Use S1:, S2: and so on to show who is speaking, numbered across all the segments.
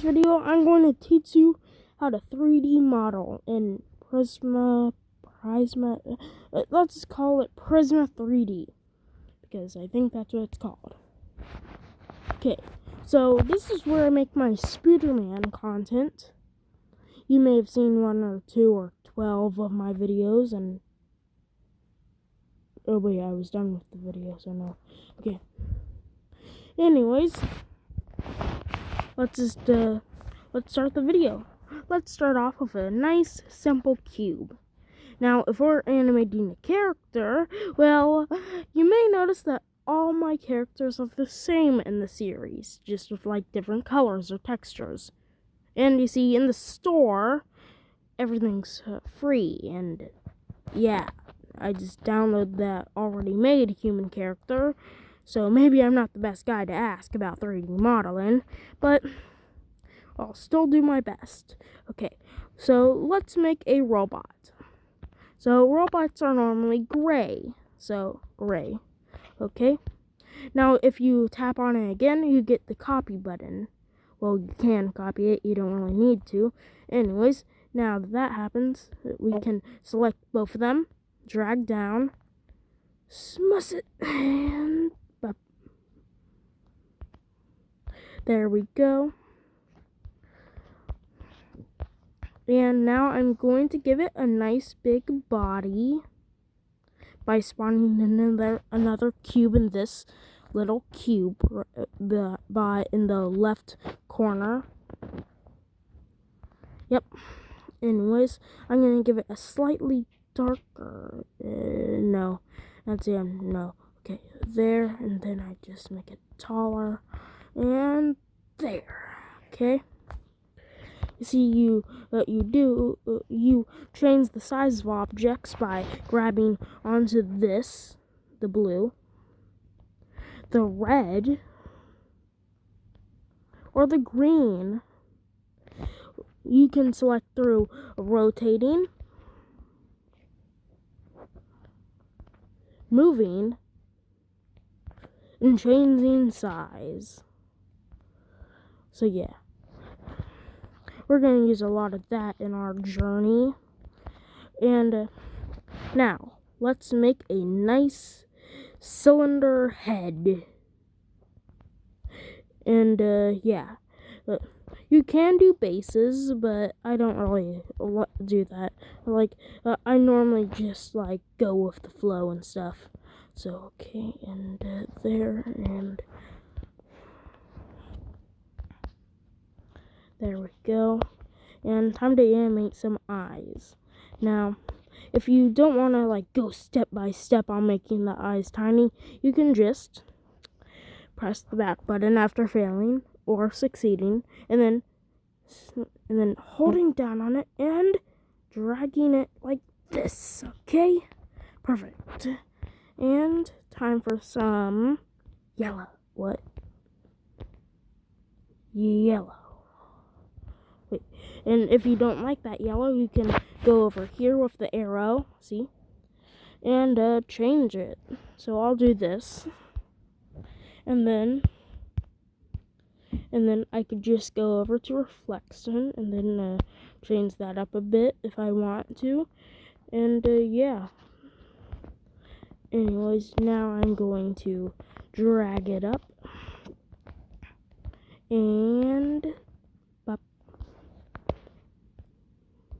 S1: video, I'm going to teach you how to 3D model in Prisma, let's just call it Prisma 3D, because I think that's what it's called. Okay, so this is where I make my Spider-Man content. You may have seen 1 or 2 or 12 of my videos, and oh wait, I was done with the video, so no. Okay. Anyways, let's start the video. Let's start off with a nice, simple cube. Now, if we're animating a character, well, you may notice that all my characters are the same in the series, just with like different colors or textures. And you see, in the store, everything's free, and yeah, I just downloaded that already made human character. So maybe I'm not the best guy to ask about 3D modeling, but I'll still do my best. Okay, so let's make a robot. So robots are normally gray, so gray. Okay, now if you tap on it again, you get the copy button. Well, you can copy it, you don't really need to. Anyways, now that happens, we can select both of them, drag down, smush it, and there we go. And now I'm going to give it a nice big body by spawning another cube in this little cube in the left corner. Yep. Anyways, I'm going to give it a slightly darker, no, that's the end, no. Okay, there, and then I just make it taller, and there, okay. You see, you change the size of objects by grabbing onto this, the blue, the red, or the green. You can select through rotating, moving, and changing size. So yeah, we're going to use a lot of that in our journey. And now, let's make a nice cylinder head. And yeah, you can do bases, but I don't really do that. I normally just go with the flow and stuff. So okay, and there, and there we go. And time to animate some eyes. Now, if you don't want to go step by step on making the eyes tiny, you can just press the back button after failing or succeeding, and then holding down on it and dragging it like this. Okay, perfect. And time for some yellow. What? Yellow. Wait. And if you don't like that yellow, you can go over here with the arrow. See? And change it. So I'll do this. And then I could just go over to reflection and then change that up a bit if I want to. And yeah. Anyways, now I'm going to drag it up. And bop.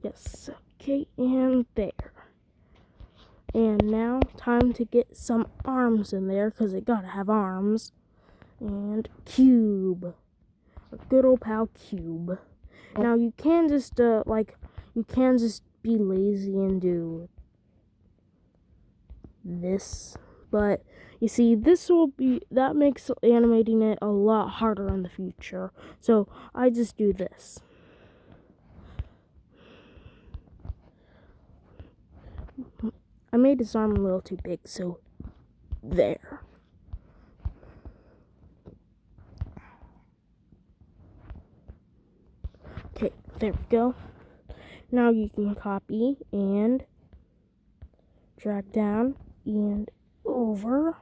S1: Yes, okay, and there. And now, time to get some arms in there, because it gotta have arms. And cube. A good old pal cube. Now, you can just, be lazy and do this. But, you see, that makes animating it a lot harder in the future. So, I just do this. I made his arm a little too big, so there. Okay, there we go. Now you can copy and drag down and over.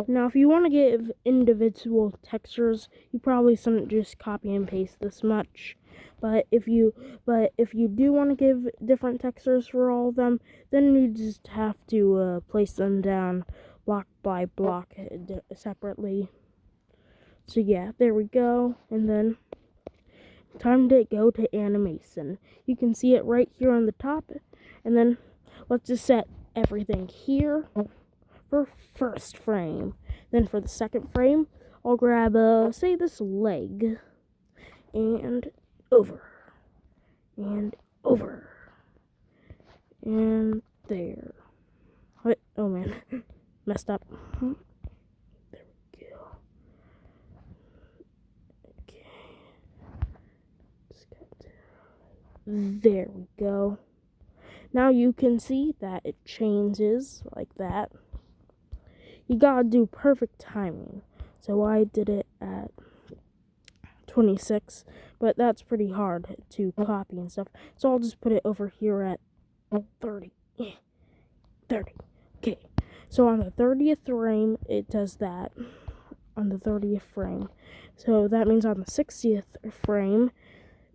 S1: Now, if you want to give individual textures, you probably shouldn't just copy and paste this much. But if you do want to give different textures for all of them, then you just have to place them down block by block separately. So yeah, there we go. And then time to go to animation. You can see it right here on the top. And then let's just set everything here for first frame. Then for the second frame, I'll grab say this leg and over and over and there. What? Oh man, messed up. There we go. Okay. There we go. Now you can see that it changes like that. You gotta do perfect timing. So I did it at 26, but that's pretty hard to copy and stuff. So I'll just put it over here at 30. 30. Okay. So on the 30th frame, it does that. On the 30th frame. So that means on the 60th frame,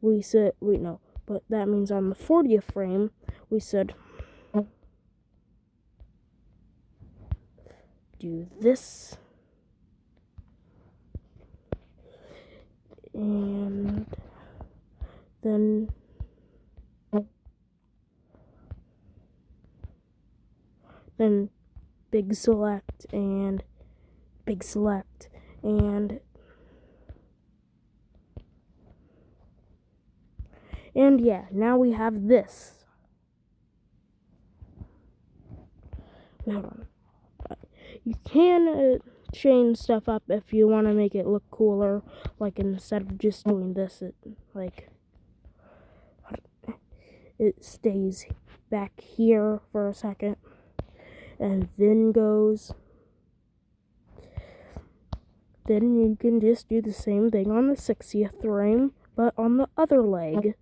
S1: we said, wait, no. But that means on the 40th frame, we said, do this. And then big select and big select and yeah, now we have this. Hold on. You can change stuff up if you want to make it look cooler. Like instead of just doing this, it stays back here for a second and then goes. Then you can just do the same thing on the 60th frame, but on the other leg.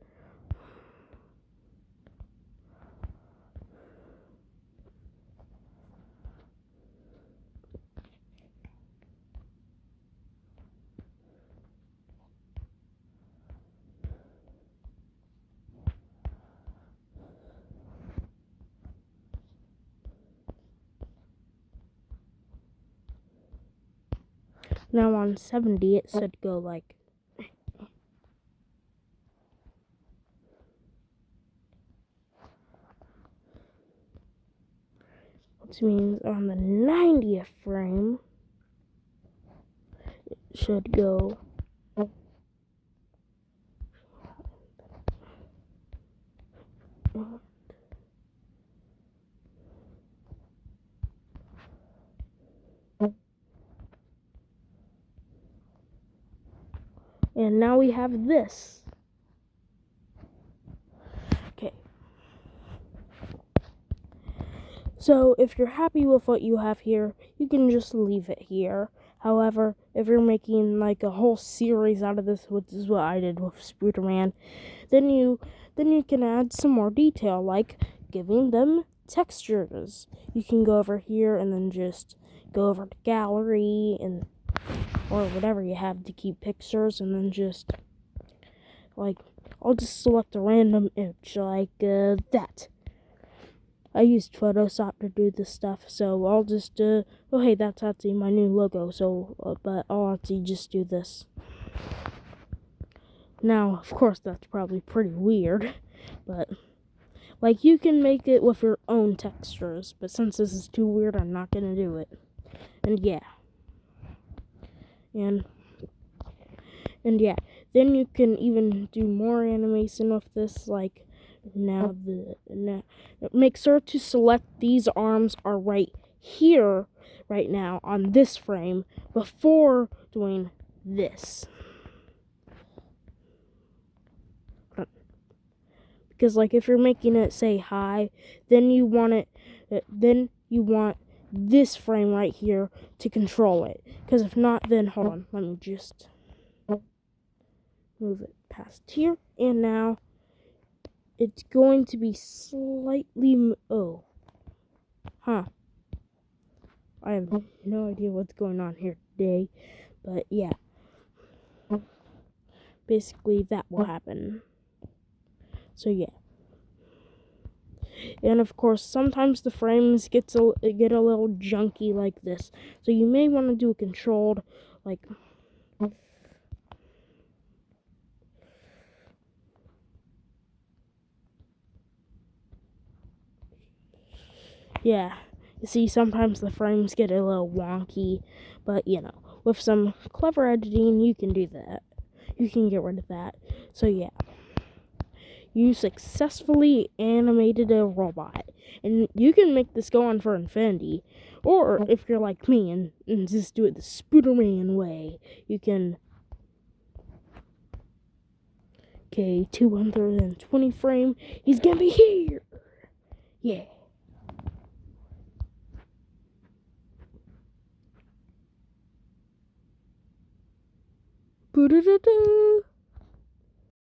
S1: Now on 70, it should go like. Which means on the 90th frame, it should go. And now we have this. Okay. So if you're happy with what you have here, you can just leave it here. However, if you're making like a whole series out of this, which is what I did with Spider-Man, then you can add some more detail, like giving them textures. You can go over here and then just go over to gallery and or whatever you have to keep pictures, and then just like I'll just select a random image like that. I used Photoshop to do this stuff, so I'll just oh hey, that's actually my new logo. So but I'll actually just do this. Now, of course, that's probably pretty weird, but like you can make it with your own textures. But since this is too weird, I'm not gonna do it. And yeah. And yeah, then you can even do more animation with this, like now make sure to select these arms are right here right now on this frame before doing this. Because like if you're making it say hi, then you want this frame right here to control it. Because if not, then hold on, let me just move it past here. And now it's going to be slightly, I have no idea what's going on here today, but yeah. Basically, that will happen. So yeah. And of course, sometimes the frames get a little junky like this. So you may want to do a controlled, like... Yeah, you see, sometimes the frames get a little wonky, but you know, with some clever editing, you can do that. You can get rid of that. So yeah, you successfully animated a robot, and you can make this go on for infinity. Or if you're like me and just do it the Spooderman way, you can. Okay, 220 frame. He's gonna be here. Yeah. Boo-doo-doo-doo.